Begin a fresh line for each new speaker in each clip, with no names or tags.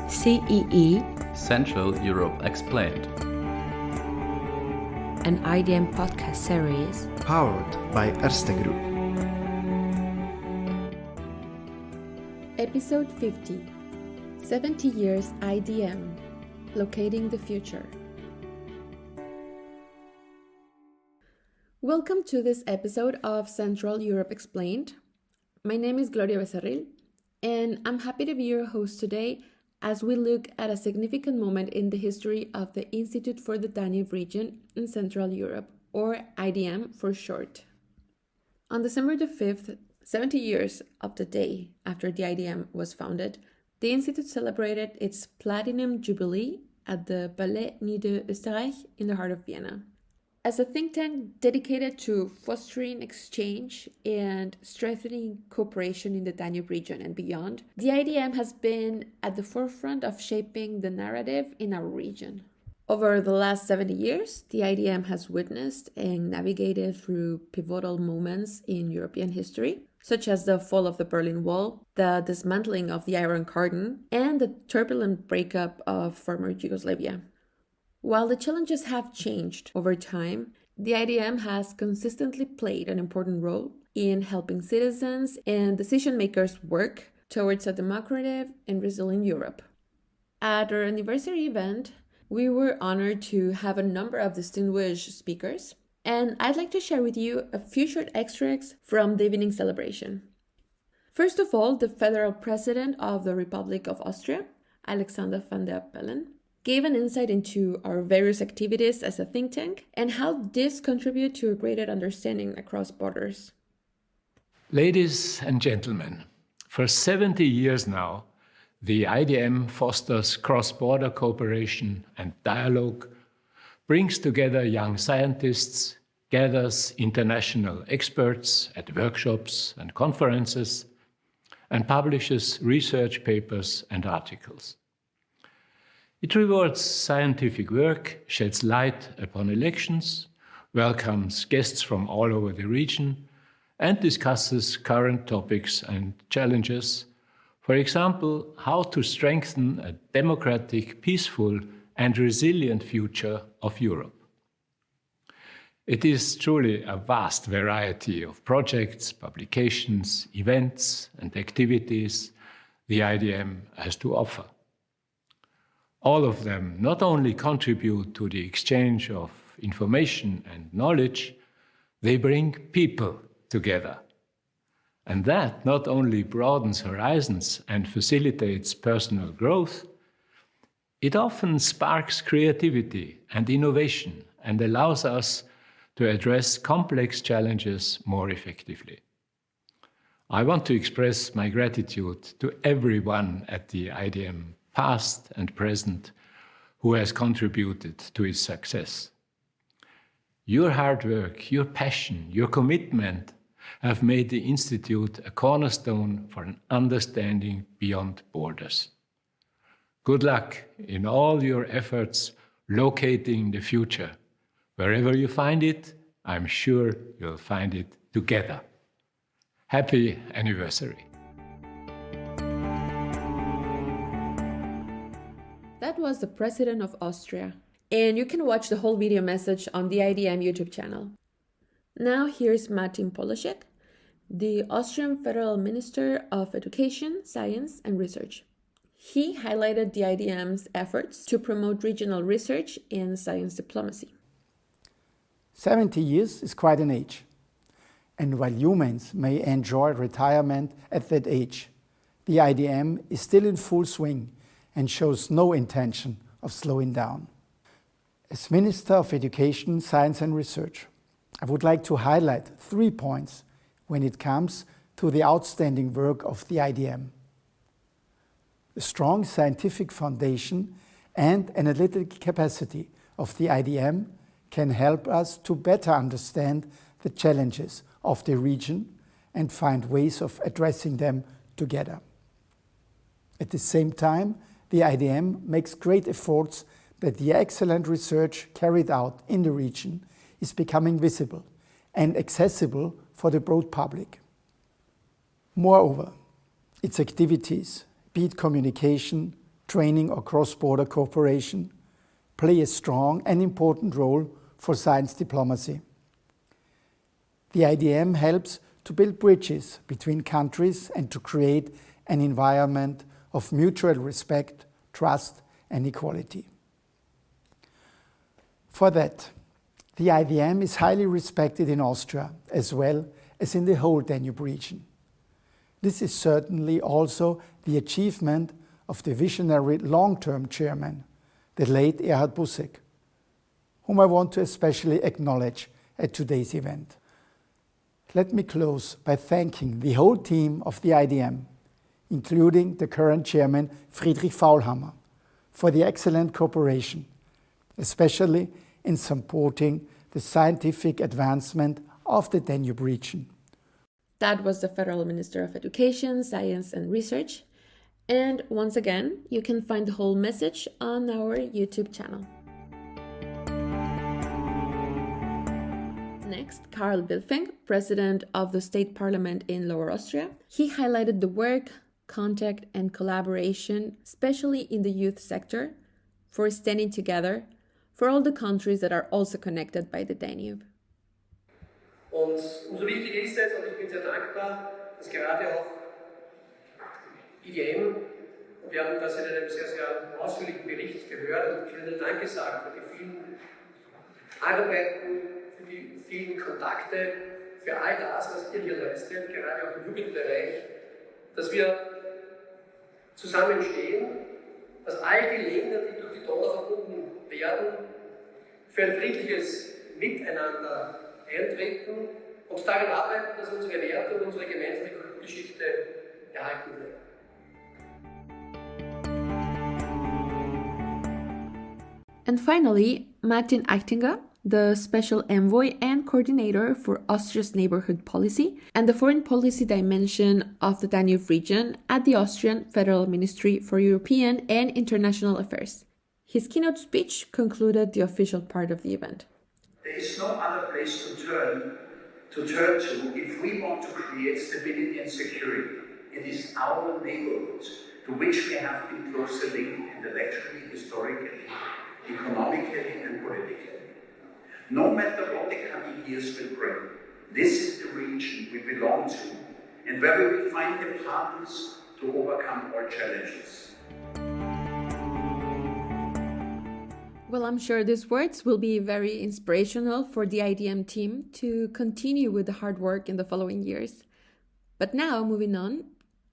CEE,
Central Europe Explained,
an IDM podcast series
powered by Erste Group.
Episode 50, 70 Years IDM, Locating the Future. Welcome to this episode of Central Europe Explained. My name is Gloria Becerril, and I'm happy to be your host today as we look at a significant moment in the history of the Institute for the Danube region in Central Europe, or IDM for short. On December the 5th, 70 years of the day after the IDM was founded, the Institute celebrated its Platinum Jubilee at the Palais Niederösterreich in the heart of Vienna. As a think tank dedicated to fostering exchange and strengthening cooperation in the Danube region and beyond, the IDM has been at the forefront of shaping the narrative in our region. Over the last 70 years, the IDM has witnessed and navigated through pivotal moments in European history, such as the fall of the Berlin Wall, the dismantling of the Iron Curtain, and the turbulent breakup of former Yugoslavia. While the challenges have changed over time, the IDM has consistently played an important role in helping citizens and decision-makers work towards a democratic and resilient Europe. At our anniversary event, we were honored to have a number of distinguished speakers, and I'd like to share with you a few short extracts from the evening celebration. First of all, the Federal President of the Republic of Austria, Alexander van der Bellen, gave an insight into our various activities as a think tank and how this contribute to a greater understanding across borders.
Ladies and gentlemen, for 70 years now, the IDM fosters cross-border cooperation and dialogue, brings together young scientists, gathers international experts at workshops and conferences, and publishes research papers and articles. It rewards scientific work, sheds light upon elections, welcomes guests from all over the region, and discusses current topics and challenges. For example, how to strengthen a democratic, peaceful, and resilient future of Europe. It is truly a vast variety of projects, publications, events, and activities the IDM has to offer. All of them not only contribute to the exchange of information and knowledge, they bring people together. And that not only broadens horizons and facilitates personal growth, it often sparks creativity and innovation and allows us to address complex challenges more effectively. I want to express my gratitude to everyone at the IDM, past and present, who has contributed to its success. Your hard work, your passion, your commitment have made the Institute a cornerstone for an understanding beyond borders. Good luck in all your efforts locating the future. Wherever you find it, I'm sure you'll find it together. Happy anniversary.
That was the President of Austria, and you can watch the whole video message on the IDM YouTube channel. Now here's Martin Polacek, the Austrian Federal Minister of Education, Science and Research. He highlighted the IDM's efforts to promote regional research and science diplomacy.
70 years is quite an age. And while humans may enjoy retirement at that age, the IDM is still in full swing and shows no intention of slowing down. As Minister of Education, Science and Research, I would like to highlight 3 points when it comes to the outstanding work of the IDM. The strong scientific foundation and analytic capacity of the IDM can help us to better understand the challenges of the region and find ways of addressing them together. At the same time, the IDM makes great efforts that the excellent research carried out in the region is becoming visible and accessible for the broad public. Moreover, its activities, be it communication, training or cross-border cooperation, play a strong and important role for science diplomacy. The IDM helps to build bridges between countries and to create an environment of mutual respect, trust, and equality. For that, the IDM is highly respected in Austria as well as in the whole Danube region. This is certainly also the achievement of the visionary long-term chairman, the late Erhard Busek, whom I want to especially acknowledge at today's event. Let me close by thanking the whole team of the IDM, including the current chairman Friedrich Faulhammer, for the excellent cooperation, especially in supporting the scientific advancement of the Danube region.
That was the Federal Minister of Education, Science and Research. And once again, you can find the whole message on our YouTube channel. Next, Karl Wilfing, President of the State Parliament in Lower Austria. He highlighted the work, contact and collaboration, especially in the youth sector, for standing together for all the countries that are also connected by the Danube.
Und umso wichtiger ist es, und ich bin sehr dankbar, dass gerade auch IDM, und wir haben das in einem sehr, sehr ausführlichen Bericht gehört und vielen Dank gesagt für die vielen Arbeiten, für die vielen Kontakte, für all das, was ihr hier leistet, gerade auch im Jugendbereich, dass wir zusammenstehen, dass all die Länder, die durch die Donau verbunden werden, für ein friedliches Miteinander eintreten und daran arbeiten, dass unsere Werte und unsere gemeinsame Kulturgeschichte erhalten bleiben.
And finally, Martin Eichtinger, the Special Envoy and Coordinator for Austria's Neighborhood Policy and the Foreign Policy Dimension of the Danube region at the Austrian Federal Ministry for European and International Affairs. His keynote speech concluded the official part of the event.
There is no other place to turn to if we want to create stability and security. It is our neighborhoods to which we have been closely linked intellectually, historically, economically and politically. No matter what the coming years will bring, this is the region we belong to and where we will find the partners to overcome all challenges.
Well, I'm sure these words will be very inspirational for the IDM team to continue with the hard work in the following years. But now, moving on,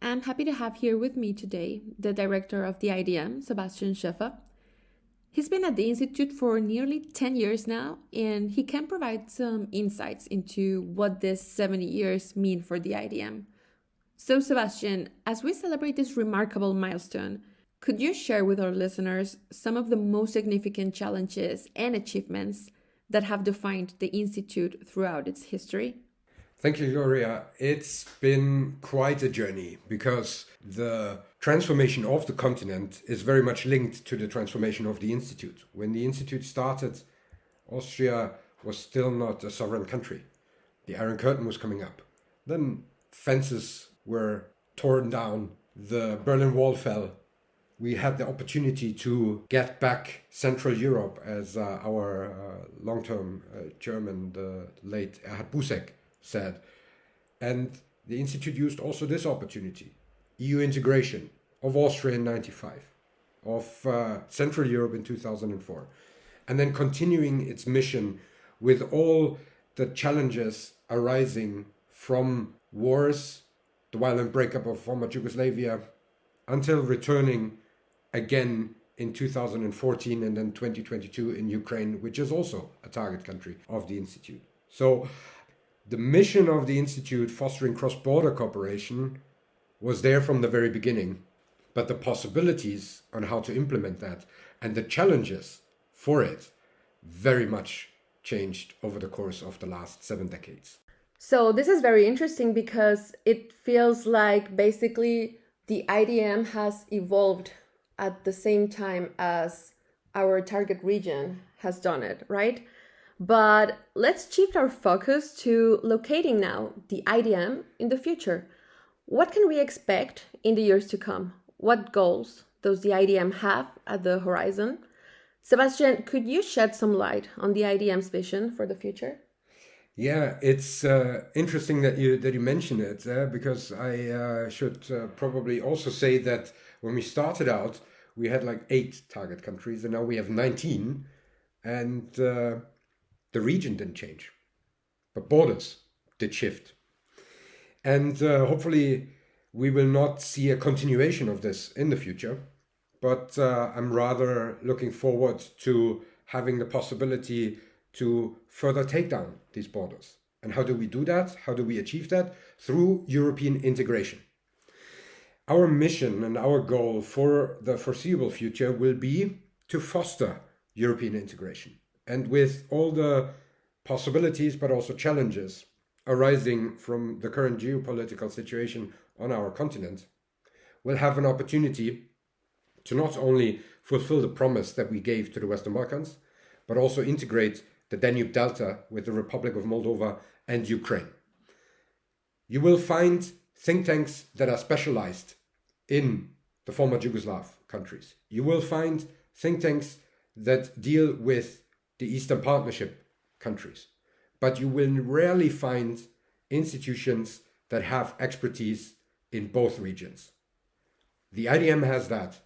I'm happy to have here with me today the director of the IDM, Sebastian Schäfer. He's been at the Institute for nearly 10 years now, and he can provide some insights into what these 70 years mean for the IDM. So, Sebastian, as we celebrate this remarkable milestone, could you share with our listeners some of the most significant challenges and achievements that have defined the Institute throughout its history?
Thank you, Gloria. It's been quite a journey because the transformation of the continent is very much linked to the transformation of the Institute. When the Institute started, Austria was still not a sovereign country. The Iron Curtain was coming up. Then fences were torn down, the Berlin Wall fell. We had the opportunity to get back Central Europe, as our long-term chairman, the late Erhard Busek, said. And the Institute used also this opportunity. EU integration of Austria in 1995, of Central Europe in 2004, and then continuing its mission with all the challenges arising from wars, the violent breakup of former Yugoslavia, until returning again in 2014 and then 2022 in Ukraine, which is also a target country of the Institute. So the mission of the Institute, fostering cross-border cooperation, was there from the very beginning, but the possibilities on how to implement that and the challenges for it very much changed over the course of the last 7 decades.
So this is very interesting because it feels like basically the IDM has evolved at the same time as our target region has done it, right? But let's shift our focus to locating now the IDM in the future. What can we expect in the years to come? What goals those the IDM have at the horizon. Sebastian, could you shed some light on the IDM's vision for the future?
Yeah, it's interesting that you mention it because I should probably also say that when we started out, we had like 8 target countries, and now we have 19, and the region didn't change, but borders did shift. And hopefully we will not see a continuation of this in the future, but I'm rather looking forward to having the possibility to further take down these borders. And how do we do that? How do we achieve that? Through European integration. Our mission and our goal for the foreseeable future will be to foster European integration. And with all the possibilities, but also challenges arising from the current geopolitical situation on our continent, we'll have an opportunity to not only fulfill the promise that we gave to the Western Balkans, but also integrate the Danube Delta with the Republic of Moldova and Ukraine. You will find think tanks that are specialized in the former Yugoslav countries. You will find think tanks that deal with the Eastern Partnership countries. But you will rarely find institutions that have expertise in both regions. The IDM has that.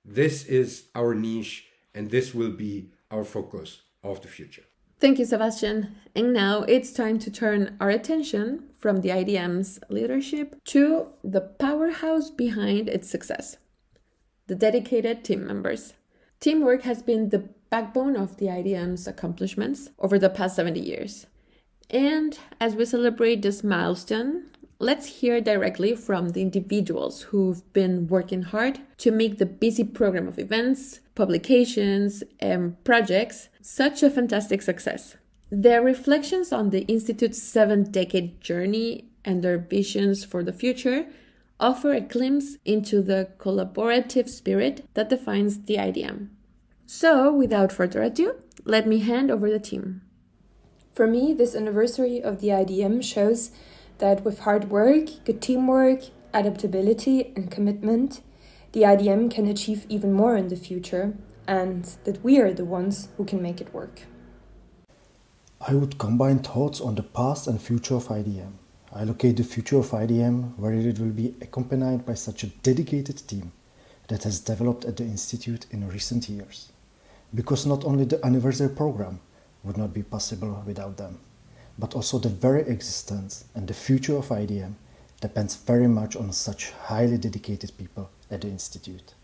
This is our niche, and this will be our focus of the future.
Thank you, Sebastian. And now it's time to turn our attention from the IDM's leadership to the powerhouse behind its success, the dedicated team members. Teamwork has been the backbone of the IDM's accomplishments over the past 70 years. And as we celebrate this milestone, let's hear directly from the individuals who've been working hard to make the busy program of events, publications, and projects such a fantastic success. Their reflections on the Institute's 7-decade journey and their visions for the future offer a glimpse into the collaborative spirit that defines the IDM. So, without further ado, let me hand over the team.
For me, this anniversary of the IDM shows that with hard work, good teamwork, adaptability, and commitment, the IDM can achieve even more in the future, and that we are the ones who can make it work.
I would combine thoughts on the past and future of IDM. I locate the future of IDM where it will be accompanied by such a dedicated team that has developed at the Institute in recent years. Because not only the anniversary program would not be possible without them, but also the very existence and the future of IDM depends very much on such highly dedicated people at the Institute.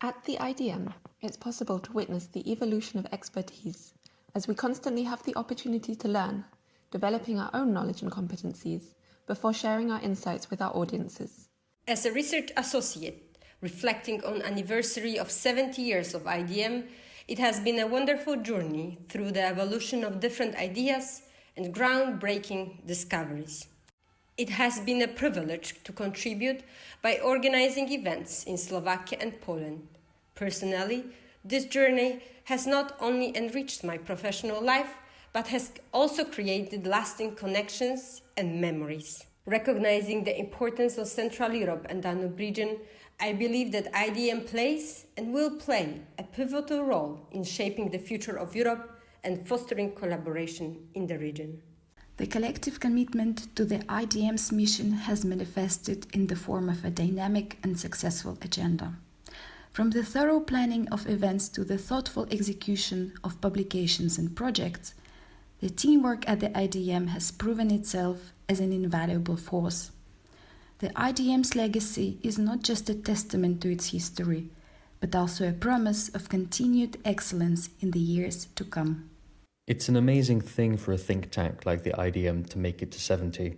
At the IDM, it's possible to witness the evolution of expertise as we constantly have the opportunity to learn, developing our own knowledge and competencies before sharing our insights with our audiences.
As a research associate, reflecting on anniversary of 70 years of IDM, it has been a wonderful journey through the evolution of different ideas and groundbreaking discoveries. It has been a privilege to contribute by organizing events in Slovakia and Poland. Personally, this journey has not only enriched my professional life, but has also created lasting connections and memories. Recognizing the importance of Central Europe and Danube region, I believe that IDM plays and will play a pivotal role in shaping the future of Europe and fostering collaboration in the region.
The collective commitment to the IDM's mission has manifested in the form of a dynamic and successful agenda. From the thorough planning of events to the thoughtful execution of publications and projects, the teamwork at the IDM has proven itself as an invaluable force. The IDM's legacy is not just a testament to its history, but also a promise of continued excellence in the years to come.
It's an amazing thing for a think tank like the IDM to make it to 70.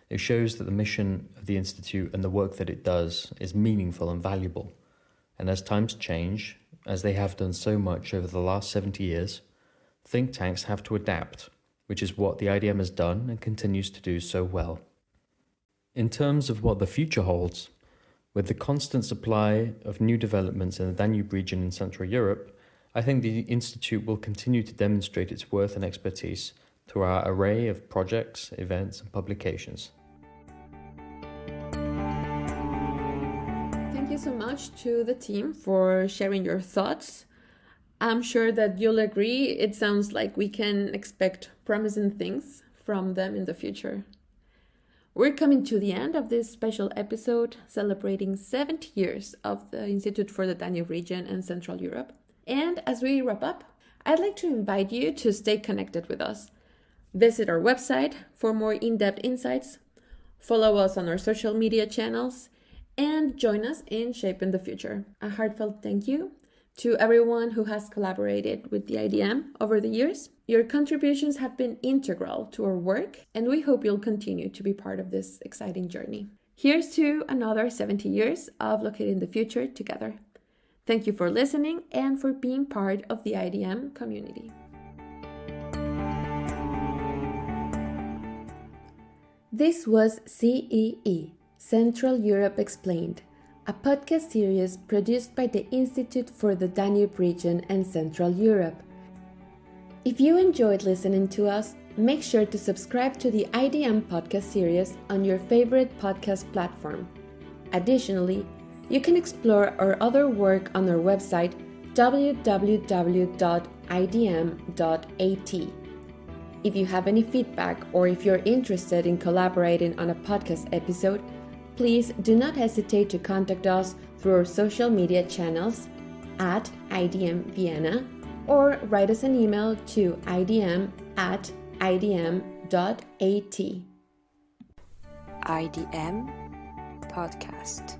It shows that the mission of the Institute and the work that it does is meaningful and valuable. And as times change, as they have done so much over the last 70 years, think tanks have to adapt, which is what the IDM has done and continues to do so well. In terms of what the future holds, with the constant supply of new developments in the Danube region in Central Europe, I think the Institute will continue to demonstrate its worth and expertise through our array of projects, events, and publications.
Thank you you so much to the team for sharing your thoughts. I'm sure that you'll agree it sounds like we can expect promising things from them in the future. We're coming to the end of this special episode celebrating 70 years of the Institute for the Danube region and Central Europe. And as we wrap up, I'd like to invite you to stay connected with us. Visit our website for more in-depth insights, follow us on our social media channels, and join us in shaping the future. A heartfelt thank you to everyone who has collaborated with the IDM over the years. Your contributions have been integral to our work, and we hope you'll continue to be part of this exciting journey. Here's to another 70 years of Locating the Future together. Thank you for listening and for being part of the IDM community. This was CEE, Central Europe Explained, a podcast series produced by the Institute for the Danube region and Central Europe. If you enjoyed listening to us, make sure to subscribe to the IDM podcast series on your favorite podcast platform. Additionally, you can explore our other work on our website www.idm.at. If you have any feedback or if you're interested in collaborating on a podcast episode, please do not hesitate to contact us through our social media channels at IDM Vienna or write us an email to idm@idm.at.
IDM Podcast.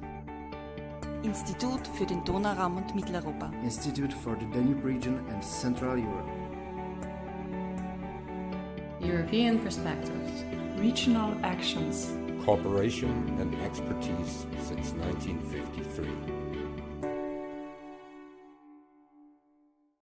Institut für den Donauraum und Mitteleuropa.
Institute for the Danube region and Central Europe.
European perspectives.
Regional actions.
Cooperation and expertise since 1953.